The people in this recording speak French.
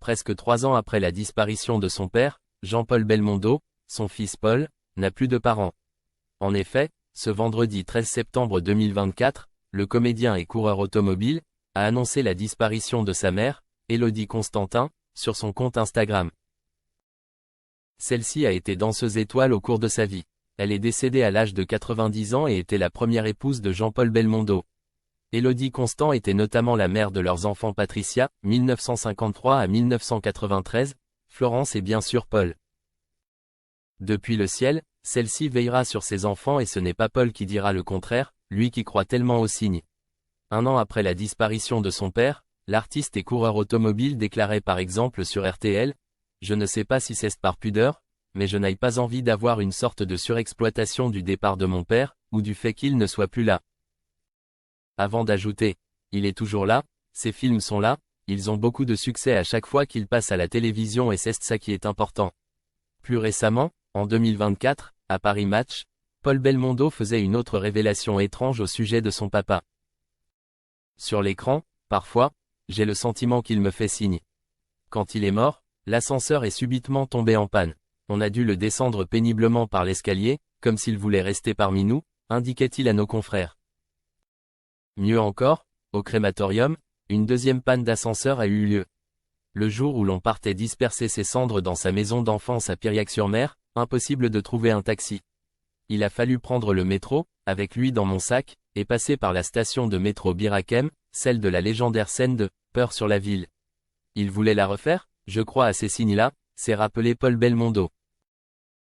presque 3 ans après la disparition de son père, Jean-Paul Belmondo, son fils Paul, n'a plus de parents. En effet, ce vendredi 13 septembre 2024, le comédien et coureur automobile a annoncé la disparition de sa mère, Élodie Constantin, sur son compte Instagram. Celle-ci a été danseuse étoile au cours de sa vie. Elle est décédée à l'âge de 90 ans et était la première épouse de Jean-Paul Belmondo. Élodie Constant était notamment la mère de leurs enfants Patricia, 1953 à 1993, Florence et bien sûr Paul. Depuis le ciel, celle-ci veillera sur ses enfants et ce n'est pas Paul qui dira le contraire, lui qui croit tellement aux signes. 1 an après la disparition de son père, l'artiste et coureur automobile déclarait par exemple sur RTL « Je ne sais pas si c'est par pudeur, mais je n'ai pas envie d'avoir une sorte de surexploitation du départ de mon père, ou du fait qu'il ne soit plus là. » Avant d'ajouter « Il est toujours là, ses films sont là, ils ont beaucoup de succès à chaque fois qu'ils passent à la télévision et c'est ça qui est important. » Plus récemment, en 2024, à Paris Match, Paul Belmondo faisait une autre révélation étrange au sujet de son papa. Sur l'écran, parfois, j'ai le sentiment qu'il me fait signe. Quand il est mort, l'ascenseur est subitement tombé en panne. On a dû le descendre péniblement par l'escalier, comme s'il voulait rester parmi nous, indiquait-il à nos confrères. Mieux encore, au crématorium, une deuxième panne d'ascenseur a eu lieu. Le jour où l'on partait disperser ses cendres dans sa maison d'enfance à Piriac-sur-Mer, impossible de trouver un taxi. Il a fallu prendre le métro, avec lui dans mon sac, et passer par la station de métro Bir Hakeim, celle de la légendaire scène de « Peur sur la ville ». Il voulait la refaire, je crois à ces signes-là, s'est rappelé Paul Belmondo.